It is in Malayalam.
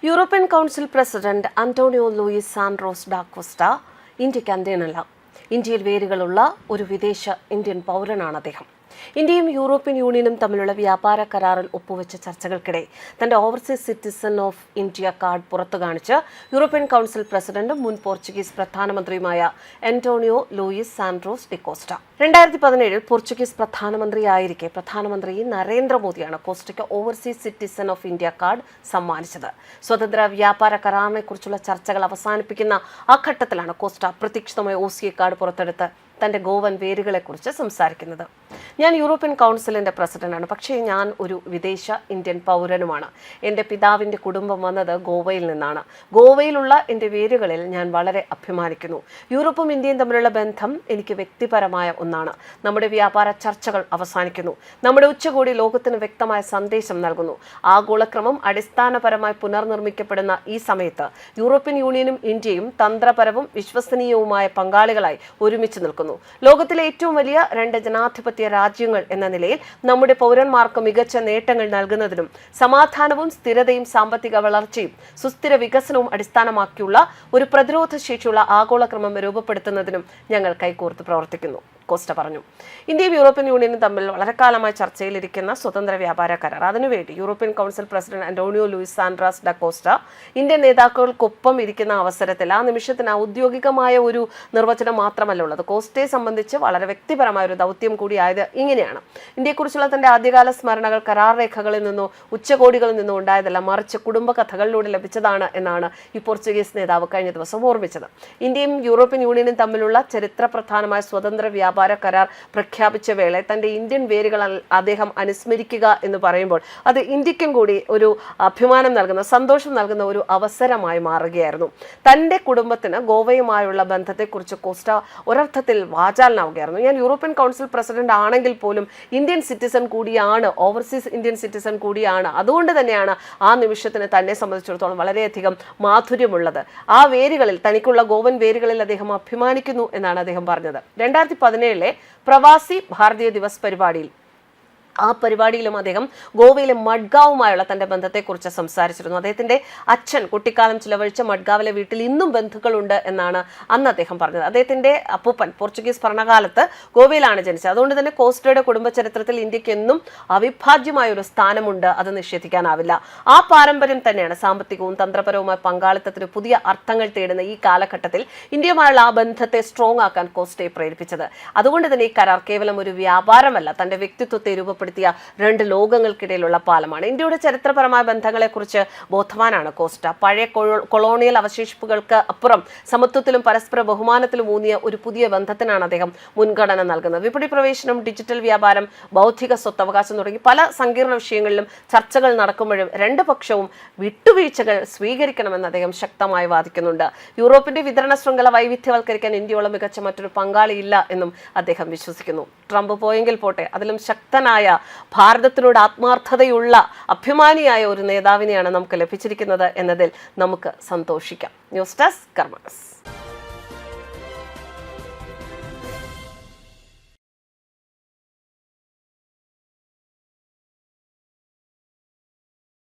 European council president Antonio Luis Santos da Costa ഇന്ത്യക്ക് അന്ത്യനല്ല. ഇന്ത്യയിൽ വേരുകളുള്ള ഒരു വിദേശ ഇന്ത്യൻ പൗരനാണ് അദ്ദേഹം. ഇന്ത്യയും യൂറോപ്യൻ യൂണിയനും തമ്മിലുള്ള വ്യാപാര കരാറിൽ ഒപ്പുവെച്ച ചർച്ചകൾക്കിടെ തന്റെ overseas citizen of India card പുറത്തു കാണിച്ച് യൂറോപ്യൻ കൗൺസിൽ പ്രസിഡന്റും മുൻ പോർച്ചുഗീസ് പ്രധാനമന്ത്രിയുമായ Antonio Luis Santos de Costa. 2017 Portuguese പ്രധാനമന്ത്രിയായിരിക്കെ പ്രധാനമന്ത്രി നരേന്ദ്രമോദിയാണ് കോസ്റ്റയ്ക്ക് overseas citizen of India card സമ്മാനിച്ചത്. സ്വതന്ത്ര വ്യാപാര കരാറിനെ കുറിച്ചുള്ള ചർച്ചകൾ അവസാനിപ്പിക്കുന്ന ആ ഘട്ടത്തിലാണ് കോസ്റ്റ അപ്രതീക്ഷിതമായ OCA കാർഡ് പുറത്തെടുത്ത് തന്റെ ഗോവൻ വേരുകളെക്കുറിച്ച് സംസാരിക്കുന്നത്. ഞാൻ യൂറോപ്യൻ കൗൺസിലിന്റെ പ്രസിഡന്റാണ്, പക്ഷേ ഞാൻ ഒരു വിദേശ ഇന്ത്യൻ പൗരനുമാണ്. എൻ്റെ പിതാവിൻ്റെ കുടുംബം വന്നത് ഗോവയിൽ നിന്നാണ്. ഗോവയിലുള്ള എൻ്റെ വേരുകളിൽ ഞാൻ വളരെ അഭിമാനിക്കുന്നു. യൂറോപ്പും ഇന്ത്യയും തമ്മിലുള്ള ബന്ധം എനിക്ക് വ്യക്തിപരമായ ഒന്നാണ്. നമ്മുടെ വ്യാപാര ചർച്ചകൾ അവസാനിക്കുന്നു. നമ്മുടെ ഉച്ചകോടി ലോകത്തിന് വ്യക്തമായ സന്ദേശം നൽകുന്നു. ആഗോളക്രമം അടിസ്ഥാനപരമായി പുനർനിർമ്മിക്കപ്പെടുന്ന ഈ സമയത്ത് യൂറോപ്യൻ യൂണിയനും ഇന്ത്യയും തന്ത്രപരവും വിശ്വസനീയവുമായ പങ്കാളികളായി ഒരുമിച്ച് നിൽക്കുന്നു. ലോകത്തിലെ ഏറ്റവും വലിയ 2 ജനാധിപത്യ രാജ്യങ്ങൾ എന്ന നിലയിൽ നമ്മുടെ പൗരന്മാർക്ക് മികച്ച നേട്ടങ്ങൾ നൽകുന്നതിനും സമാധാനവും സ്ഥിരതയും സാമ്പത്തിക വളർച്ചയും സുസ്ഥിര വികസനവും അടിസ്ഥാനമാക്കിയുള്ള ഒരു പ്രതിരോധ ശേഷിയുള്ള ആഗോളക്രമം രൂപപ്പെടുത്തുന്നതിനും ഞങ്ങൾ കൈകോർത്ത് പ്രവർത്തിക്കുന്നു, കോസ്റ്റ പറഞ്ഞു. ഇന്ത്യയും യൂറോപ്യൻ യൂണിയനും തമ്മിൽ വളരെ കാലമായി ചർച്ചയിലിരിക്കുന്ന സ്വതന്ത്ര വ്യാപാര കരാർ, അതിനുവേണ്ടി European council president Antonio Luis Santos da Costa Indian നേതാക്കൾക്കൊപ്പം ഇരിക്കുന്ന അവസരത്തിൽ ആ നിമിഷത്തിന് ഔദ്യോഗികമായ ഒരു നിർവചനം മാത്രമല്ല ഉള്ളത്. കോസ്റ്റയെ സംബന്ധിച്ച് വളരെ വ്യക്തിപരമായ ഒരു ദൗത്യം കൂടിയായത് ഇങ്ങനെയാണ്. ഇന്ത്യയെക്കുറിച്ചുള്ള തന്റെ ആദ്യകാല സ്മരണകൾ കരാർ രേഖകളിൽ നിന്നോ ഉച്ചകോടികളിൽ നിന്നോ ഉണ്ടായതല്ല, മറിച്ച് കുടുംബകഥകളിലൂടെ ലഭിച്ചതാണ് എന്നാണ് ഈ പോർച്ചുഗീസ് നേതാവ് കഴിഞ്ഞ ദിവസം ഓർമ്മിച്ചത്. ഇന്ത്യയും യൂറോപ്യൻ യൂണിയനും തമ്മിലുള്ള ചരിത്ര പ്രധാനമായ സ്വതന്ത്ര വ്യാപാര കരാർ പ്രഖ്യാപിച്ച വേള തന്റെ ഇന്ത്യൻ വേരുകൾ അദ്ദേഹം അനുസ്മരിക്കുക എന്ന് പറയുമ്പോൾ അത് ഇന്ത്യക്കും കൂടി ഒരു അഭിമാനം നൽകുന്ന, സന്തോഷം നൽകുന്ന ഒരു അവസരമായി മാറുകയായിരുന്നു. തന്റെ കുടുംബത്തിന് ഗോവയുമായുള്ള ബന്ധത്തെക്കുറിച്ച് കോസ്റ്റ ഒരർത്ഥത്തിൽ വാചാലനാവുകയായിരുന്നു. ഞാൻ യൂറോപ്യൻ കൗൺസിൽ പ്രസിഡന്റ് ആണെങ്കിൽ പോലും ഇന്ത്യൻ സിറ്റിസൺ കൂടിയാണ്, ഓവർസീസ് ഇന്ത്യൻ സിറ്റിസൺ കൂടിയാണ്. അതുകൊണ്ട് തന്നെയാണ് ആ നിമിഷത്തിന് തന്നെ സംബന്ധിച്ചിടത്തോളം വളരെയധികം മാധുര്യമുള്ളത്. ആ വേരുകളിൽ, തനിക്കുള്ള ഗോവൻ വേരുകളിൽ അദ്ദേഹം അഭിമാനിക്കുന്നു എന്നാണ് അദ്ദേഹം പറഞ്ഞത്. 2017 പ്രവാസി ഭാരതീയ ദിവസ് പരിപാടിയിലും അദ്ദേഹം ഗോവയിലെ മഡ്ഗാവുമായുള്ള തന്റെ ബന്ധത്തെക്കുറിച്ച് സംസാരിച്ചിരുന്നു. അദ്ദേഹത്തിന്റെ അച്ഛൻ കുട്ടിക്കാലം ചിലവഴിച്ച മഡ്ഗാവിലെ വീട്ടിൽ ഇന്നും ബന്ധുക്കളുണ്ട് എന്നാണ് അന്ന് അദ്ദേഹം പറഞ്ഞത്. അദ്ദേഹത്തിന്റെ അപ്പൂപ്പൻ പോർച്ചുഗീസ് ഭരണകാലത്ത് ഗോവയിലാണ് ജനിച്ചത്. അതുകൊണ്ട് തന്നെ കോസ്റ്റയുടെ കുടുംബ ചരിത്രത്തിൽ ഇന്ത്യക്ക് എന്നും അവിഭാജ്യമായ ഒരു സ്ഥാനമുണ്ട്, അത് നിഷേധിക്കാനാവില്ല. ആ പാരമ്പര്യം തന്നെയാണ് സാമ്പത്തികവും തന്ത്രപരവുമായ പങ്കാളിത്തത്തിന് പുതിയ അർത്ഥങ്ങൾ തേടുന്ന ഈ കാലഘട്ടത്തിൽ ഇന്ത്യയുമായുള്ള ആ ബന്ധത്തെ സ്ട്രോങ് ആക്കാൻ കോസ്റ്റയെ പ്രേരിപ്പിച്ചത്. അതുകൊണ്ട് തന്നെ ഈ കരാർ കേവലം ഒരു വ്യാപാരമല്ല, തന്റെ വ്യക്തിത്വത്തെ രൂപപ്പെടുത്തിയ 2 ലോകങ്ങൾക്കിടയിലുള്ള പാലമാണ്. ഇന്ത്യയുടെ ചരിത്രപരമായ ബന്ധങ്ങളെക്കുറിച്ച് ബോധവാനാണ് കോസ്റ്റ. പഴയ കൊളോണിയൽ അവശേഷിപ്പുകൾക്ക് അപ്പുറം സമത്വത്തിലും പരസ്പര ബഹുമാനത്തിലും ഊന്നിയ ഒരു പുതിയ ബന്ധത്തിനാണ് അദ്ദേഹം മുൻഗണന നൽകുന്നത്. വിപണി പ്രവേശനം, ഡിജിറ്റൽ വ്യാപാരം, ബൗദ്ധിക സ്വത്തവകാശം തുടങ്ങി പല സങ്കീർണ വിഷയങ്ങളിലും ചർച്ചകൾ നടക്കുമ്പോഴും 2 പക്ഷവും വിട്ടുവീഴ്ചകൾ സ്വീകരിക്കണമെന്ന് അദ്ദേഹം ശക്തമായി വാദിക്കുന്നുണ്ട്. യൂറോപ്പിന്റെ വിതരണ ശൃംഖല വൈവിധ്യവൽക്കരിക്കാൻ ഇന്ത്യയോളം മികച്ച മറ്റൊരു പങ്കാളിയില്ല എന്നും അദ്ദേഹം വിശ്വസിക്കുന്നു. ട്രംപ് പോയെങ്കിൽ പോട്ടെ, അതിലും ശക്തനായ ഭാരതത്തിനോട് ആത്മാർത്ഥതയുള്ള അഭിമാനിയായ ഒരു നേതാവിനെയാണ് നമുക്ക് ലഭിച്ചിരിക്കുന്നത് എന്നതിൽ നമുക്ക് സന്തോഷിക്കാം. News desk കർമ്മസ്.